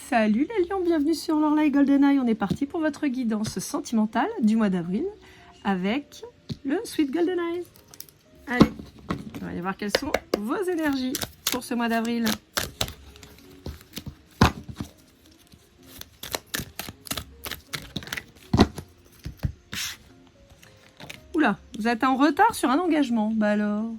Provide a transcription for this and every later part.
Salut les lions, bienvenue sur Lorelai GoldenEye. On est parti pour votre guidance sentimentale du mois d'avril avec le Sweet GoldenEye. Allez, on va aller voir quelles sont vos énergies pour ce mois d'avril. Oula, vous êtes en retard sur un engagement. Bah alors.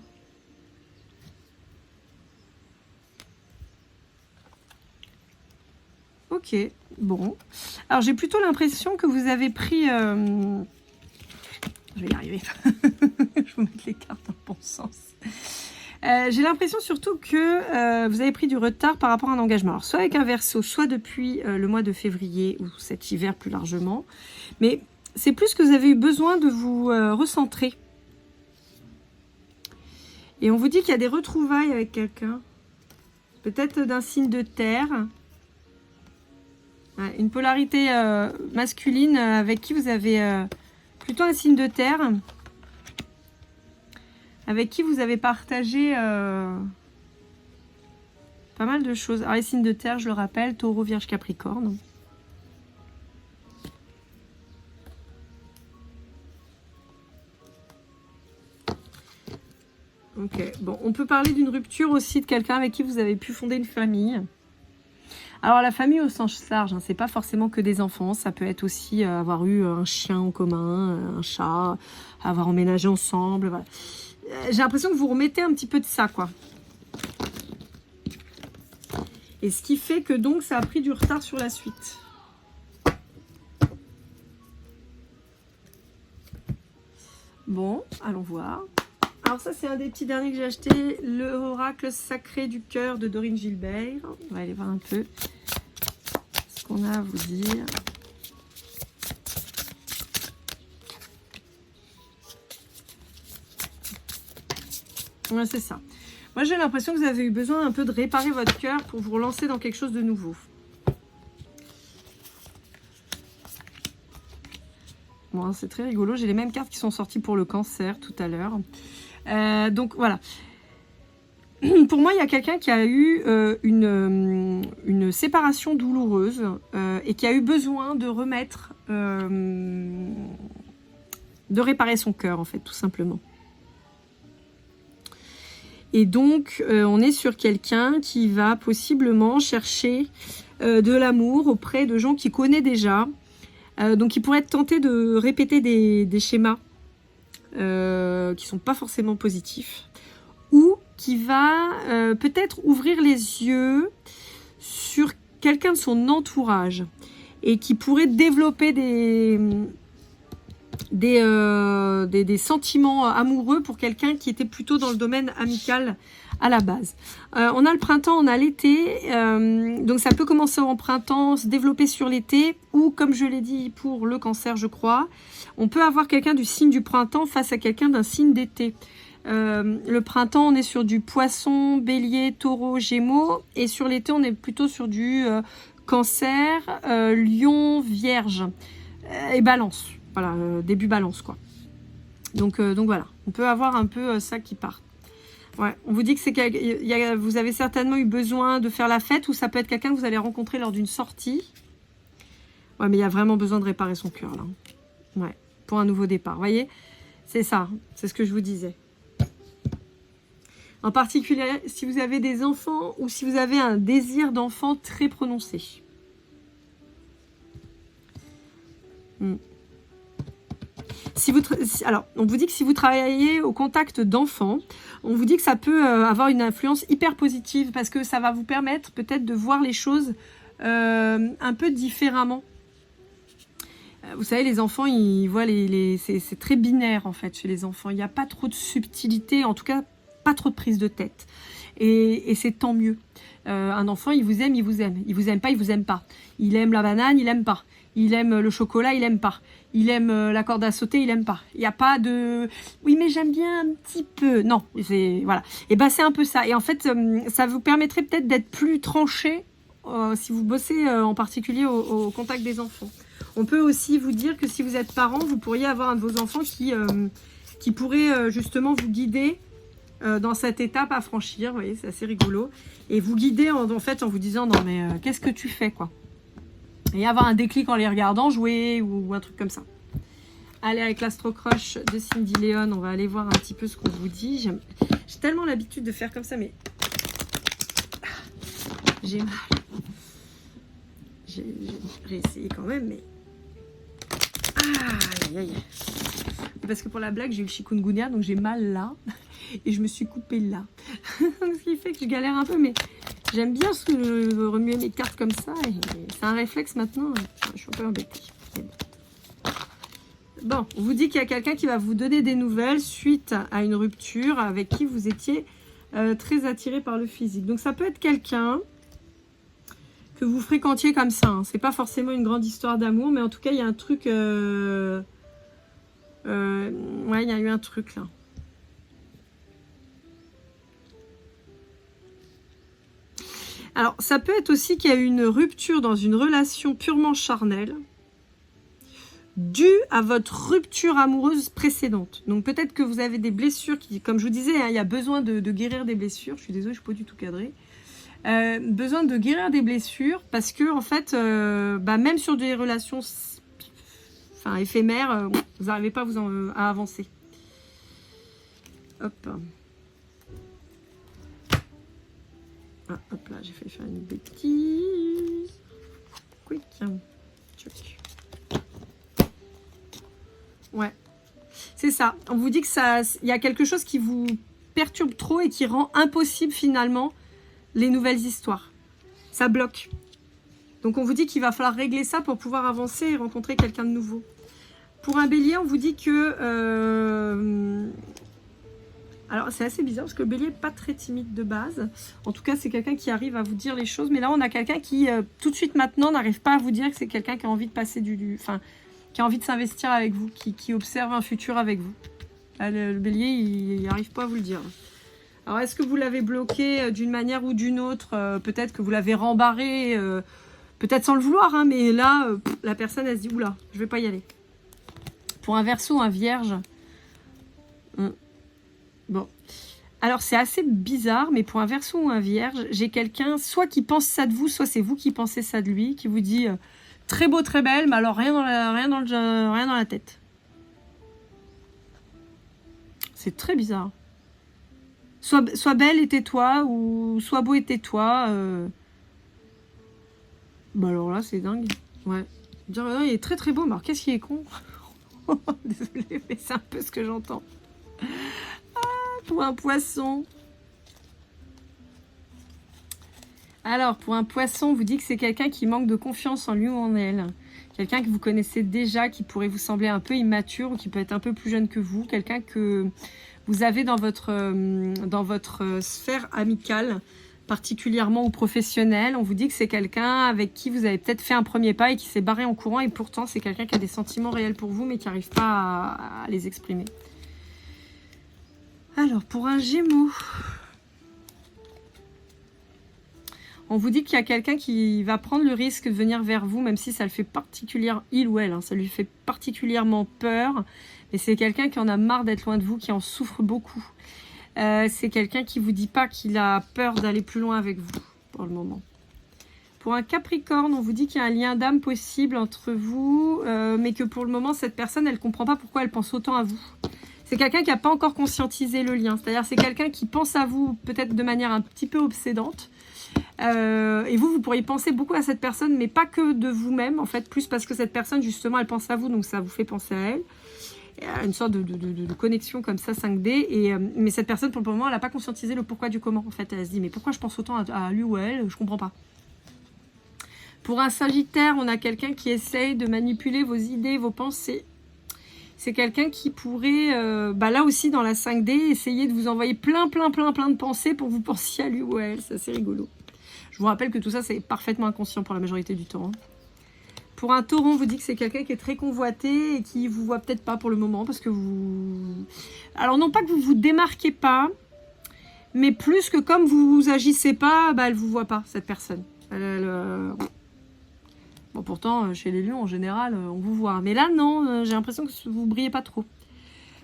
Ok, bon. Alors j'ai plutôt l'impression que vous avez pris... Je vais y arriver. Je vais mettre les cartes dans le bon sens. J'ai l'impression surtout que vous avez pris du retard par rapport à un engagement. Alors soit avec un Verseau, soit depuis le mois de février ou cet hiver plus largement. Mais c'est plus que vous avez eu besoin de vous recentrer. Et on vous dit qu'il y a des retrouvailles avec quelqu'un. Peut-être d'un signe de terre. Une polarité masculine avec qui vous avez plutôt un signe de terre. Avec qui vous avez partagé pas mal de choses. Alors les signes de terre, je le rappelle, Taureau, Vierge, Capricorne. Ok, bon, on peut parler d'une rupture aussi de quelqu'un avec qui vous avez pu fonder une famille. Alors la famille au sens large, hein, c'est pas forcément que des enfants, ça peut être aussi avoir eu un chien en commun, un chat, avoir emménagé ensemble, voilà. J'ai l'impression que vous remettez un petit peu de ça, quoi. Et ce qui fait que donc ça a pris du retard sur la suite. Bon, allons voir. Alors ça, c'est un des petits derniers que j'ai acheté, le Oracle Sacré du Cœur de Dorine Gilbert. On va aller voir un peu ce qu'on a à vous dire. Ouais, c'est ça. Moi, j'ai l'impression que vous avez eu besoin un peu de réparer votre cœur pour vous relancer dans quelque chose de nouveau. Bon, c'est très rigolo. J'ai les mêmes cartes qui sont sorties pour le Cancer tout à l'heure. Donc voilà. Pour moi, il y a quelqu'un qui a eu une séparation douloureuse et qui a eu besoin de remettre, de réparer son cœur, en fait, tout simplement. Et donc, on est sur quelqu'un qui va possiblement chercher de l'amour auprès de gens qu'il connaît déjà. Donc, il pourrait être tenté de répéter des schémas qui ne sont pas forcément positifs, ou qui va peut-être ouvrir les yeux sur quelqu'un de son entourage et qui pourrait développer des sentiments amoureux pour quelqu'un qui était plutôt dans le domaine amical à la base. On a le printemps, on a l'été, donc ça peut commencer en printemps, se développer sur l'été, ou comme je l'ai dit pour le Cancer, je crois, on peut avoir quelqu'un du signe du printemps face à quelqu'un d'un signe d'été. Le printemps, on est sur du Poisson, Bélier, Taureau, Gémeaux, et sur l'été, on est plutôt sur du Cancer, Lion, Vierge et Balance. Voilà, début Balance, quoi. Donc voilà, on peut avoir un peu ça qui part. Ouais, on vous dit que vous avez certainement eu besoin de faire la fête, ou ça peut être quelqu'un que vous allez rencontrer lors d'une sortie. Ouais, mais il y a vraiment besoin de réparer son cœur, là. Ouais, pour un nouveau départ. Vous voyez, c'est ça, c'est ce que je vous disais. En particulier, si vous avez des enfants ou si vous avez un désir d'enfant très prononcé. Alors, on vous dit que si vous travaillez au contact d'enfants, on vous dit que ça peut avoir une influence hyper positive parce que ça va vous permettre peut-être de voir les choses un peu différemment. Vous savez, les enfants, ils voient c'est très binaire en fait chez les enfants. Il n'y a pas trop de subtilité, en tout cas pas trop de prise de tête. Et c'est tant mieux. Un enfant, il vous aime, il vous aime. Il vous aime pas, il vous aime pas. Il aime la banane, il aime pas. Il aime le chocolat, il aime pas. Il aime la corde à sauter, il aime pas. Il n'y a pas de... Oui, mais j'aime bien un petit peu. Non, c'est... Voilà. Et ben c'est un peu ça. Et en fait, ça vous permettrait peut-être d'être plus tranché si vous bossez en particulier au contact des enfants. On peut aussi vous dire que si vous êtes parent, vous pourriez avoir un de vos enfants qui pourrait justement vous guider dans cette étape à franchir. Vous voyez, c'est assez rigolo. Et vous guidez en fait en vous disant non mais qu'est-ce que tu fais quoi. Et avoir un déclic en les regardant jouer ou un truc comme ça. Allez, avec l'Astro-Croche de Cindy Léon, on va aller voir un petit peu ce qu'on vous dit. J'ai tellement l'habitude de faire comme ça, mais j'ai mal. J'ai réessayé quand même, mais aïe aïe. Parce que pour la blague, j'ai eu le chikungunya, donc j'ai mal là. Et je me suis coupée là. Ce qui fait que je galère un peu, mais j'aime bien remuer mes cartes comme ça. C'est un réflexe maintenant. Je suis un peu embêtée. Bon, on vous dit qu'il y a quelqu'un qui va vous donner des nouvelles suite à une rupture avec qui vous étiez très attiré par le physique. Donc ça peut être quelqu'un que vous fréquentiez comme ça. Hein. C'est pas forcément une grande histoire d'amour, mais en tout cas, il y a un truc... ouais, il y a eu un truc là. Alors, ça peut être aussi qu'il y a eu une rupture dans une relation purement charnelle due à votre rupture amoureuse précédente. Donc, peut-être que vous avez des blessures qui, comme je vous disais, hein, il y a besoin de guérir des blessures. Je suis désolée, je ne suis pas du tout cadrée. Besoin de guérir des blessures parce que, en fait, même sur des relations éphémères, vous n'arrivez pas à avancer. Hop. Ah, hop là, j'ai failli faire une bêtise. Quick. Ouais. C'est ça. On vous dit que il y a quelque chose qui vous perturbe trop et qui rend impossible finalement les nouvelles histoires. Ça bloque. Donc on vous dit qu'il va falloir régler ça pour pouvoir avancer et rencontrer quelqu'un de nouveau. Pour un bélier, on vous dit que... Alors, c'est assez bizarre parce que le bélier n'est pas très timide de base. En tout cas, c'est quelqu'un qui arrive à vous dire les choses. Mais là, on a quelqu'un qui, tout de suite maintenant, n'arrive pas à vous dire que c'est quelqu'un qui a envie de passer qui a envie de s'investir avec vous, qui observe un futur avec vous. Là, le bélier, il n'arrive pas à vous le dire. Alors, est-ce que vous l'avez bloqué d'une manière ou d'une autre? Peut-être que vous l'avez rembarré, peut-être sans le vouloir. Hein, mais là, la personne, elle se dit, oula, je ne vais pas y aller. Pour un verseau, un vierge... Bon, alors c'est assez bizarre, mais pour un verseau ou un vierge, j'ai quelqu'un soit qui pense ça de vous, soit c'est vous qui pensez ça de lui, qui vous dit très beau, très belle, mais alors rien dans la tête. C'est très bizarre. Soit belle et tais-toi, ou soit beau et tais-toi. Bah alors là, c'est dingue. Ouais. Dire, il est très très beau, mais alors qu'est-ce qu'il est con. Désolée, mais c'est un peu ce que j'entends. Pour un poisson. Alors, pour un poisson, on vous dit que c'est quelqu'un qui manque de confiance en lui ou en elle. Quelqu'un que vous connaissez déjà, qui pourrait vous sembler un peu immature ou qui peut être un peu plus jeune que vous. Quelqu'un que vous avez dans votre sphère amicale, particulièrement ou professionnelle. On vous dit que c'est quelqu'un avec qui vous avez peut-être fait un premier pas et qui s'est barré en courant. Et pourtant, c'est quelqu'un qui a des sentiments réels pour vous, mais qui n'arrive pas à les exprimer. Alors, pour un Gémeaux, on vous dit qu'il y a quelqu'un qui va prendre le risque de venir vers vous, même si ça le fait particulièrement, il ou elle, hein, ça lui fait particulièrement peur. Et c'est quelqu'un qui en a marre d'être loin de vous, qui en souffre beaucoup. C'est quelqu'un qui ne vous dit pas qu'il a peur d'aller plus loin avec vous, pour le moment. Pour un Capricorne, on vous dit qu'il y a un lien d'âme possible entre vous, mais que pour le moment, cette personne, elle ne comprend pas pourquoi elle pense autant à vous. C'est quelqu'un qui n'a pas encore conscientisé le lien. C'est-à-dire c'est quelqu'un qui pense à vous peut-être de manière un petit peu obsédante. Et vous pourriez penser beaucoup à cette personne, mais pas que de vous-même, en fait, plus parce que cette personne, justement, elle pense à vous, donc ça vous fait penser à elle. Une sorte de connexion comme ça, 5D. Mais cette personne, pour le moment, elle n'a pas conscientisé le pourquoi du comment. En fait, elle se dit, mais pourquoi je pense autant à lui ou à elle? Je comprends pas. Pour un Sagittaire, on a quelqu'un qui essaye de manipuler vos idées, vos pensées. C'est quelqu'un qui pourrait, là aussi dans la 5D, essayer de vous envoyer plein de pensées pour que vous pensiez à lui ou à elle. C'est assez rigolo. Je vous rappelle que tout ça, c'est parfaitement inconscient pour la majorité du temps. Hein. Pour un Taureau, on vous dit que c'est quelqu'un qui est très convoité et qui vous voit peut-être pas pour le moment parce que vous... Alors non pas que vous vous démarquez pas, mais plus que comme vous agissez pas, elle vous voit pas, cette personne. Bon, pourtant, chez les lions, en général, on vous voit. Mais là, non, j'ai l'impression que vous brillez pas trop.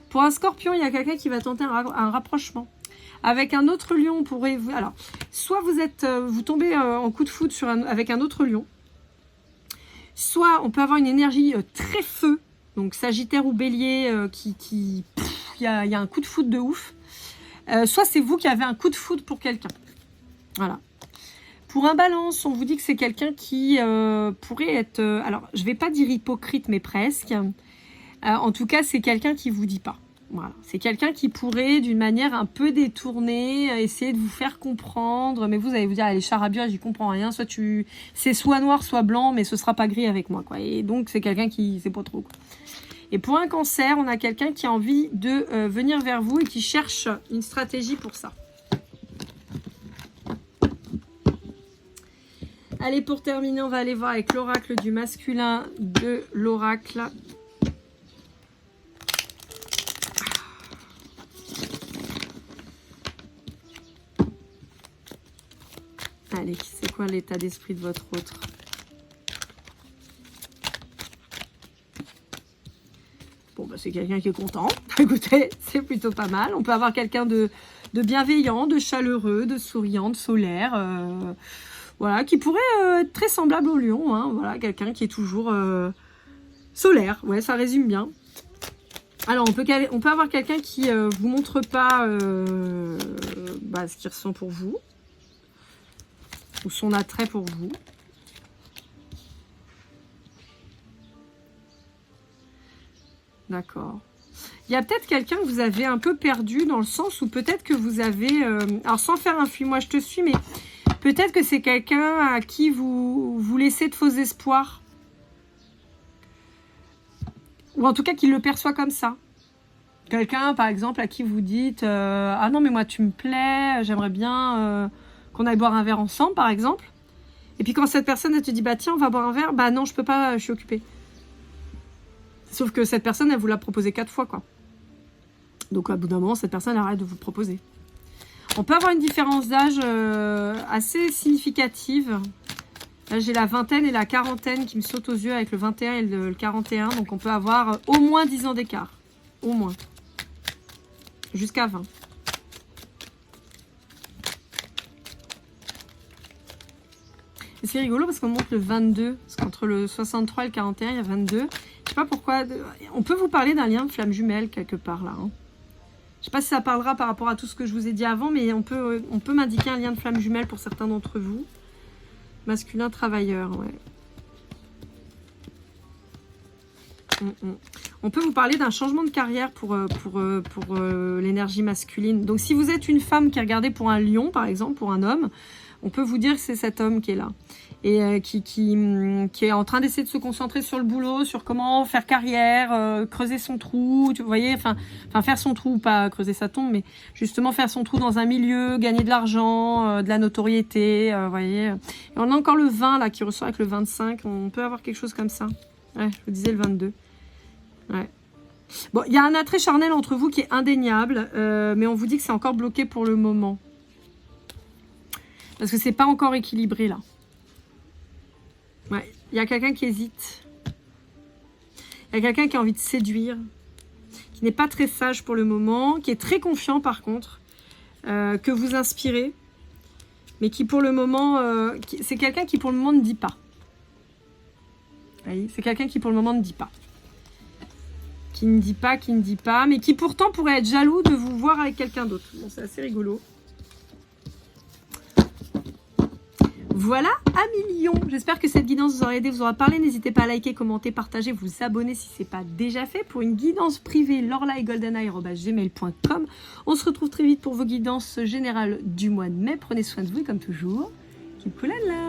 Pour un Scorpion, il y a quelqu'un qui va tenter un rapprochement. Avec un autre lion, alors, soit vous tombez en coup de foudre avec un autre lion, soit on peut avoir une énergie très feu, donc Sagittaire ou Bélier, il y a un coup de foudre de ouf. Soit c'est vous qui avez un coup de foudre pour quelqu'un. Voilà. Pour un Balance, on vous dit que c'est quelqu'un qui pourrait être... alors, je ne vais pas dire hypocrite, mais presque. En tout cas, c'est quelqu'un qui ne vous dit pas. Voilà. C'est quelqu'un qui pourrait, d'une manière un peu détournée, essayer de vous faire comprendre. Mais vous allez vous dire, allez, charabia, j'y comprends rien. C'est soit noir, soit blanc, mais ce ne sera pas gris avec moi, quoi. Et donc, c'est quelqu'un qui ne sait pas trop, quoi. Et pour un Cancer, on a quelqu'un qui a envie de venir vers vous et qui cherche une stratégie pour ça. Allez, pour terminer, on va aller voir avec l'oracle du masculin de l'oracle. Allez, c'est quoi l'état d'esprit de votre autre? Bon, bah, c'est quelqu'un qui est content. Écoutez, c'est plutôt pas mal. On peut avoir quelqu'un de bienveillant, de chaleureux, de souriant, de solaire. Voilà, qui pourrait être très semblable au lion. Hein, voilà, quelqu'un qui est toujours solaire. Ouais, ça résume bien. Alors, on peut avoir quelqu'un qui vous montre pas ce qu'il ressent pour vous. Ou son attrait pour vous. D'accord. Il y a peut-être quelqu'un que vous avez un peu perdu dans le sens où peut-être que vous avez... alors sans faire un fuis, moi je te suis, mais peut-être que c'est quelqu'un à qui vous laissez de faux espoirs. Ou en tout cas qui le perçoit comme ça. Quelqu'un par exemple à qui vous dites ah non mais moi tu me plais, j'aimerais bien qu'on aille boire un verre ensemble par exemple. Et puis quand cette personne elle te dit bah tiens on va boire un verre, bah non je peux pas, je suis occupée. Sauf que cette personne, elle vous l'a proposé 4 fois, quoi. Donc, à bout d'un moment, cette personne arrête de vous proposer. On peut avoir une différence d'âge assez significative. Là, j'ai la vingtaine et la quarantaine qui me sautent aux yeux avec le 21 et le 41. Donc, on peut avoir au moins 10 ans d'écart. Au moins. Jusqu'à 20. Et c'est rigolo parce qu'on montre le 22. Parce qu'entre le 63 et le 41, il y a 22. Je sais pas pourquoi. On peut vous parler d'un lien de flamme jumelle quelque part là. Hein. Je sais pas si ça parlera par rapport à tout ce que je vous ai dit avant, mais on peut m'indiquer un lien de flamme jumelle pour certains d'entre vous. Masculin travailleur, ouais. On peut vous parler d'un changement de carrière pour l'énergie masculine. Donc si vous êtes une femme qui regardait pour un lion, par exemple, pour un homme, on peut vous dire que c'est cet homme qui est là. Et qui est en train d'essayer de se concentrer sur le boulot, sur comment faire carrière, creuser son trou, vous voyez, enfin faire son trou, pas creuser sa tombe, mais justement faire son trou dans un milieu, gagner de l'argent, de la notoriété, vous voyez. Et on a encore le 20 là qui ressort avec le 25, on peut avoir quelque chose comme ça. Ouais, je vous disais le 22. Ouais. Bon, il y a un attrait charnel entre vous qui est indéniable, mais on vous dit que c'est encore bloqué pour le moment. Parce que c'est pas encore équilibré là. Ouais, il y a quelqu'un qui hésite. Il y a quelqu'un qui a envie de séduire, qui n'est pas très sage pour le moment, qui est très confiant par contre, que vous inspirez, mais qui pour le moment, c'est quelqu'un qui pour le moment ne dit pas. C'est quelqu'un qui pour le moment ne dit pas. Qui ne dit pas, mais qui pourtant pourrait être jaloux de vous voir avec quelqu'un d'autre. Bon, c'est assez rigolo. Voilà, Amélion. J'espère que cette guidance vous aura aidé, vous aura parlé. N'hésitez pas à liker, commenter, partager, vous abonner si ce n'est pas déjà fait. Pour une guidance privée, lorlaegoldeneye@gmail.com. On se retrouve très vite pour vos guidances générales du mois de mai. Prenez soin de vous et comme toujours, keep cool and love.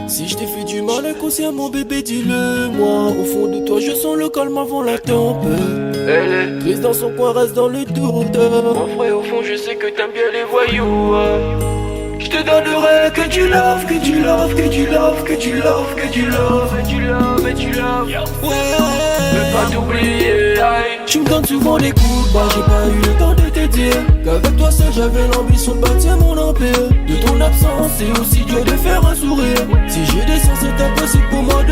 Si je t'ai fait du mal inconsciemment bébé dis-le moi. Au fond de toi je sens le calme avant la tempête. Prise dans son coin reste dans le doute. Mon frère au fond je sais que t'aimes bien les voyous. Je te donnerai que tu love, que tu love, que tu love, que tu love, que tu love, que tu love, que tu love. Ouais, je veux pas t'oublier. Tu me donnes souvent des coups, bah j'ai pas eu le temps de te dire qu'avec toi seul j'avais l'ambition de bâtir mon empire. De ton absence, c'est aussi dur de faire un sourire. Si j'ai des sens, c'est impossible pour moi de